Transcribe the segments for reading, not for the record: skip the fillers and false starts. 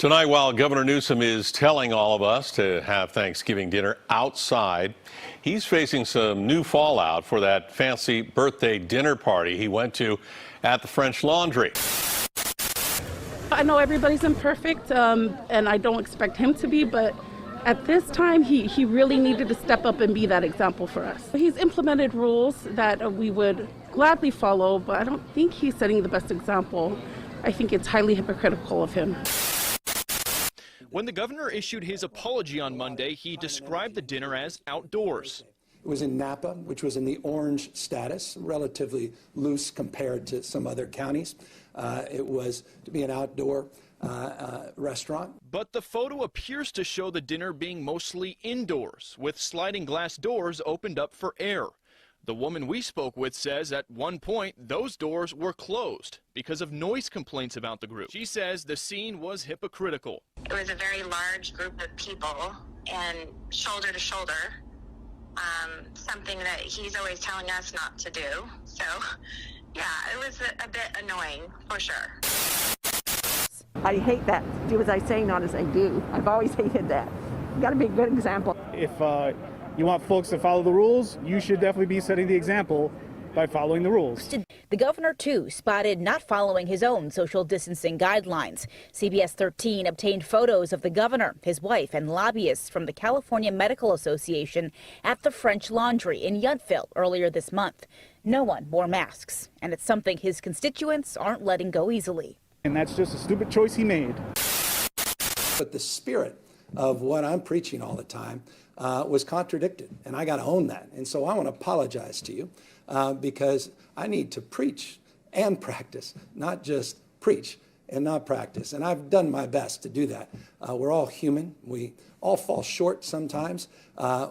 Tonight, while Governor Newsom is telling all of us to have Thanksgiving dinner outside, he's facing some new fallout for that fancy birthday dinner party he went to at the French Laundry. I know everybody's imperfect, and I don't expect him to be, but at this time, he really needed to step up and be that example for us. He's implemented rules that we would gladly follow, but I don't think he's setting the best example. I think it's highly hypocritical of him. When the governor issued his apology on Monday, he described the dinner as outdoors. It was in Napa, which was in the orange status, relatively loose compared to some other counties. It was to be an outdoor restaurant. But the photo appears to show the dinner being mostly indoors, with sliding glass doors opened up for air. The woman we spoke with says at one point those doors were closed because of noise complaints about the group. She says the scene was hypocritical. It was a very large group of people and shoulder to shoulder, something that he's always telling us not to do. So, yeah, it was a bit annoying for sure. I hate that. Do as I say, not as I do. I've always hated that. You got to be a good example. If you want folks to follow the rules, you should definitely be setting the example by following the rules. The governor, too, spotted not following his own social distancing guidelines. CBS 13 obtained photos of the governor, his wife, and lobbyists from the California Medical Association at the French Laundry in Yountville earlier this month. No one wore masks, and it's something his constituents aren't letting go easily. And that's just a stupid choice he made. But the spirit of what I'm preaching all the time was contradicted, and I got to own that. And so I want to apologize to you because I need to preach and practice, not just preach and not practice. And I've done my best to do that. We're all human. We all fall short sometimes.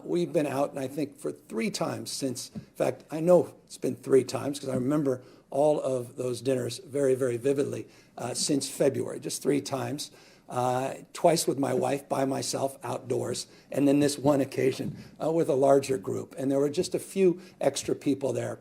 We've been out, and I think for 3 times since, in fact, I know it's been 3 times because I remember all of those dinners very, very vividly since February, just 3 times. Twice with my wife, by myself, outdoors, and then this one occasion with a larger group. And there were just a few extra people there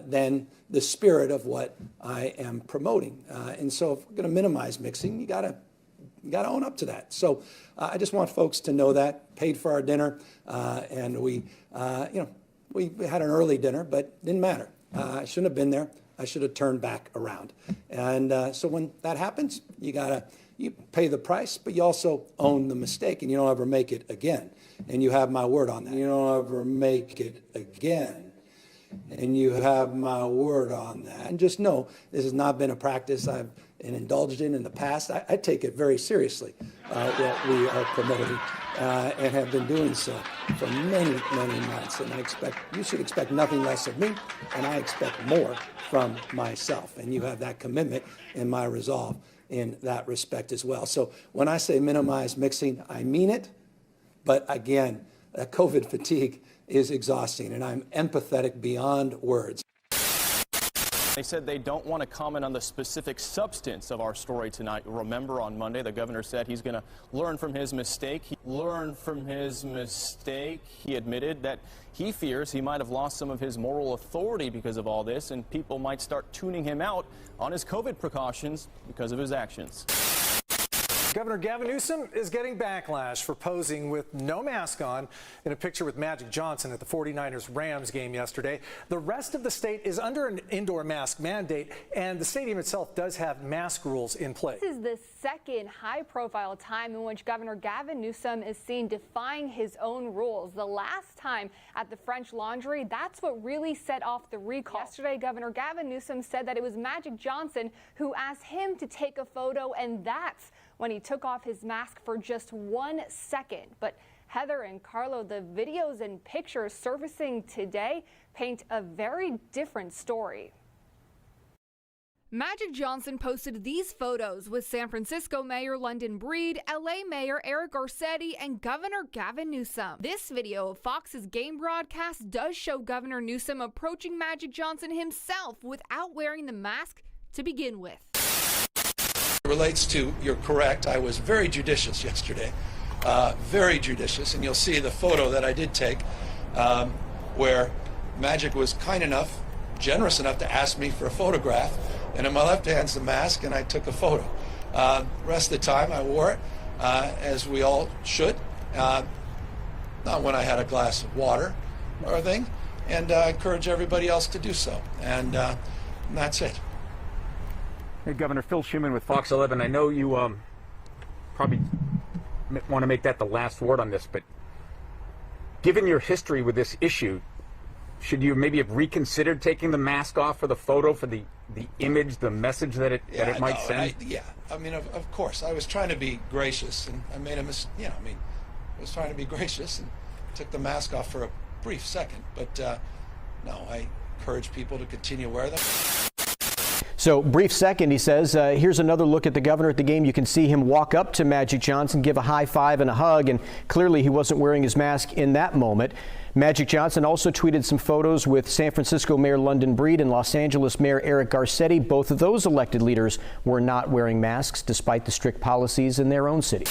than the spirit of what I am promoting. And so if we're going to minimize mixing, you got to own up to that. So I just want folks to know that. Paid for our dinner, and we had an early dinner, but didn't matter. I shouldn't have been there. I should have turned back around. And so when that happens, you pay the price, but you also own the mistake, and you don't ever make it again. And you have my word on that. You don't ever make it again. And you have my word on that. And just know, this has not been a practice I've indulged in the past. I take it very seriously, what we are promoting, and have been doing so for many, many months. And you should expect nothing less of me, and I expect more from myself. And you have that commitment in my resolve in that respect as well. So when I say minimize mixing, I mean it. But again, COVID fatigue is exhausting, and I'm empathetic beyond words. They said they don't want to comment on the specific substance of our story tonight. Remember, on Monday, the governor said he's going to learn from his mistake. He admitted that he fears he might have lost some of his moral authority because of all this, and people might start tuning him out on his COVID precautions because of his actions. Governor Gavin Newsom is getting backlash for posing with no mask on in a picture with Magic Johnson at the 49ers-Rams game yesterday. The rest of the state is under an indoor mask mandate, and the stadium itself does have mask rules in place. This is the second high-profile time in which Governor Gavin Newsom is seen defying his own rules. The last time at the French Laundry, that's what really set off the recall. Yesterday, Governor Gavin Newsom said that it was Magic Johnson who asked him to take a photo, and that's when he took off his mask for just 1 second. But Heather and Carlo, the videos and pictures surfacing today paint a very different story. Magic Johnson posted these photos with San Francisco Mayor London Breed, LA Mayor Eric Garcetti, and Governor Gavin Newsom. This video of Fox's game broadcast does show Governor Newsom approaching Magic Johnson himself without wearing the mask to begin with. Relates to, you're correct, I was very judicious yesterday, very judicious, and you'll see the photo that I did take where Magic was kind enough, generous enough to ask me for a photograph, and in my left hand's the mask, and I took a photo. Rest of the time I wore it, as we all should. Not when I had a glass of water or a thing. And I encourage everybody else to do so. And that's it. Hey, Governor, Phil Schuman with Fox 11. I know you probably want to make that the last word on this, but given your history with this issue, should you maybe have reconsidered taking the mask off for the photo, for the image, the message that it might send? I mean, of course. I was trying to be gracious, and I made a I was trying to be gracious and took the mask off for a brief second. But no, I encourage people to continue to wear them. So, brief second, he says. Here's another look at the governor at the game. You can see him walk up to Magic Johnson, give a high five and a hug, and clearly he wasn't wearing his mask in that moment. Magic Johnson also tweeted some photos with San Francisco Mayor London Breed and Los Angeles Mayor Eric Garcetti. Both of those elected leaders were not wearing masks despite the strict policies in their own city.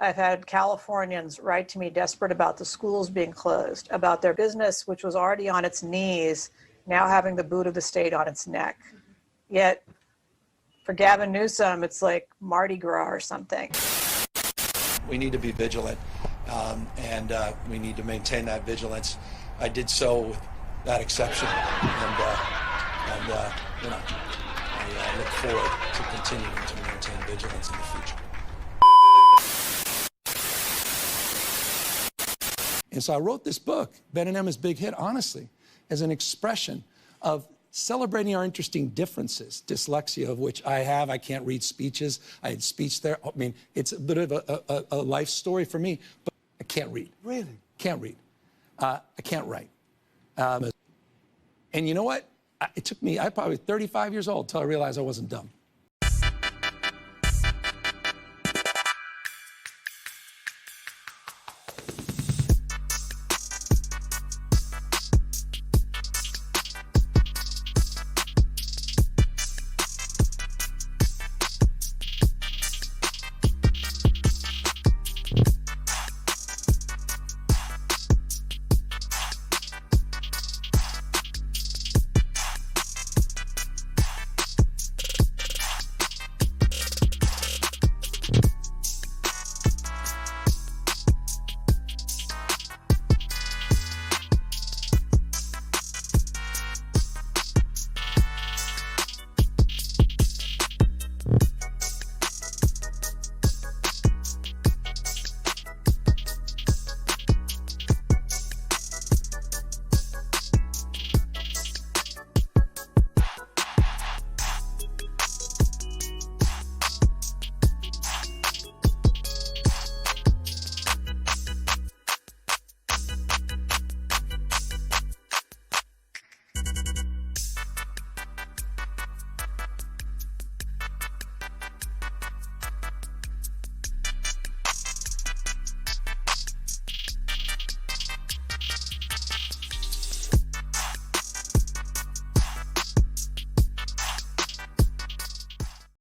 I've had Californians write to me desperate about the schools being closed, about their business, which was already on its knees, now having the boot of the state on its neck. Yet, for Gavin Newsom, it's like Mardi Gras or something. We need to be vigilant, and we need to maintain that vigilance. I did so with that exception, and I look forward to continuing to maintain vigilance in the future. And so I wrote this book, Ben and Emma's Big Hit, honestly, as an expression of celebrating our interesting differences. Dyslexia, of which I have. I can't read speeches. I had speech there. I mean, it's a bit of a life story for me, but I can't read. Really? Can't read. I can't write. And you know what? It took me, I probably 35 years old till I realized I wasn't dumb.